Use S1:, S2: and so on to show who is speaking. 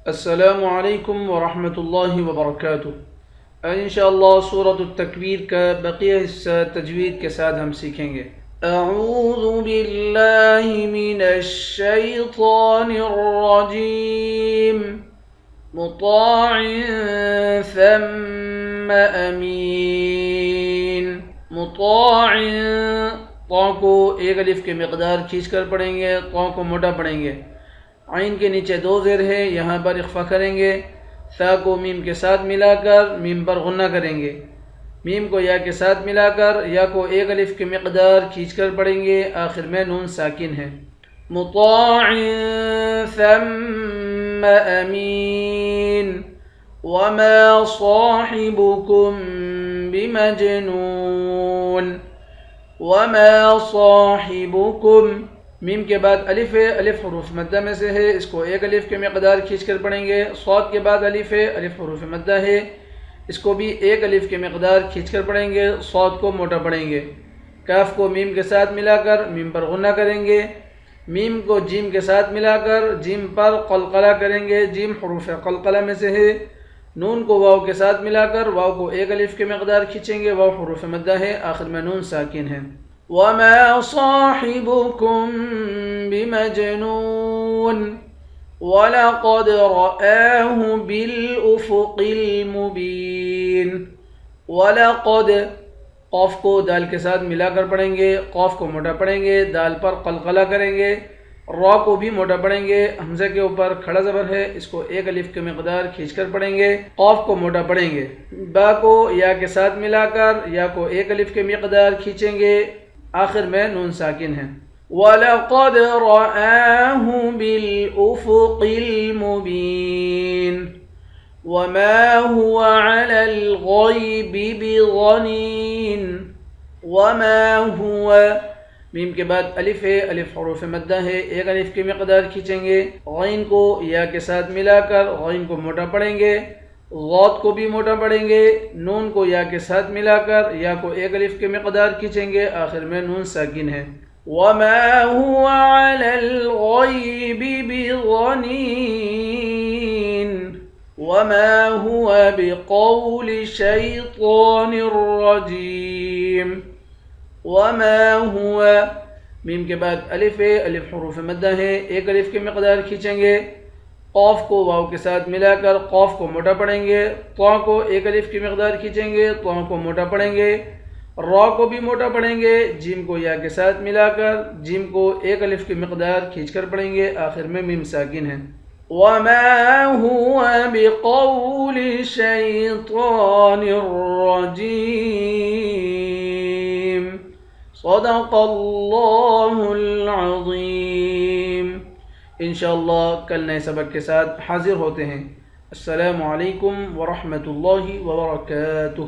S1: السلام علیکم ورحمۃ اللہ وبرکاتہ۔ انشاءاللہ سورۃ التکویر کا بقیہ حصہ تجوید کے ساتھ ہم سیکھیں گے۔ اعوذ باللہ من الشیطان الرجیم، مطاع ثم امین۔ مطاع، طا کو ایک الف کے مقدار کھینچ کر پڑھیں گے، طا کو موٹا پڑھیں گے۔ عین کے نیچے دو زیر ہے، یہاں پر اخفا کریں گے۔ ثا کو میم کے ساتھ ملا کر میم پر غنہ کریں گے۔ میم کو یا کے ساتھ ملا کر یا کو ایک الف کے مقدار کھینچ کر پڑھیں گے، آخر میں نون ساکن ہے۔ مطاع ثم امین وما صاحبكم بمجنون۔ وما صاحبكم، میم کے بعد الف ہے، الف حروف مدہ میں سے ہے، اس کو ایک الف کے مقدار کھینچ کر پڑھیں گے۔ صاد کے بعد الف ہے، الف حروف مدہ ہے، اس کو بھی ایک الف کے مقدار کھینچ کر پڑھیں گے، صاد کو موٹا پڑھیں گے۔ کاف کو میم کے ساتھ ملا کر میم پر غنہ کریں گے۔ میم کو جیم کے ساتھ ملا کر جیم پر قلقلہ کریں گے، جیم حروف قلقلہ میں سے ہے۔ نون کو واو کے ساتھ ملا کر واو کو ایک الف کے مقدار کھینچیں گے، واو حروف مدہ ہے، آخر میں نون ساکن ہے۔ وما صاحبكم بمجنون ولقد رآه بالأفق المبين۔ ولقد، قاف کو دال کے ساتھ ملا کر پڑھیں گے، قاف کو موٹا پڑھیں گے، دال پر قلقلہ کریں گے۔ را کو بھی موٹا پڑھیں گے، حمزہ کے اوپر کھڑا زبر ہے، اس کو ایک الف کے مقدار کھینچ کر پڑھیں گے۔ قاف کو موٹا پڑھیں گے۔ با کو یا کے ساتھ ملا کر یا کو ایک الف کے مقدار کھینچیں گے، آخر میں نون ساکن ہے۔ وَلَقَدْ رَآهُ بِالْأُفُقِ الْمُبِينِ وَمَا هُوَ عَلَى الْغَيْبِ بِضَنِينٍ۔ وَمَا هُوَ، میم کے بعد الف ہے، الف حروف مدہ ہے، ایک الف کی مقدار کھینچیں گے۔ غین کو یا کے ساتھ ملا کر غین کو موٹا پڑھیں گے، غوت کو بھی موٹا پڑھیں گے۔ نون کو یا کے ساتھ ملا کر یا کو ایک الف کے مقدار کھینچیں گے، آخر میں نون ساکن ہے۔ وَمَا هُوَ عَلَى الْغَيْبِ بِضَنِينٍ وَمَا هُوَ بِقَوْلِ شَيْطَانٍ رَّجِيمٍ۔ وَمَا هُوَ، میم کے بعد الف ہے، الف حروف مدہ ہے، ایک الف کے مقدار کھینچیں گے۔ قاف کو واو کے ساتھ ملا کر قاف کو موٹا پڑھیں گے، طا کو ایک الف کی مقدار کھینچیں گے، طا کو موٹا پڑھیں گے۔ را کو بھی موٹا پڑھیں گے، جیم کو یا کے ساتھ ملا کر جیم کو ایک الف کی مقدار کھینچ کر پڑھیں گے، آخر میں میم ساکن ہے۔ وَمَا هُوَ بِقَوْلِ شَيْطَانٍ رَّجِيمٍ۔ صدق اللہ العظیم۔ انشاءاللہ کل نئے سبق کے ساتھ حاضر ہوتے ہیں۔ السلام علیکم ورحمۃ اللہ وبرکاتہ۔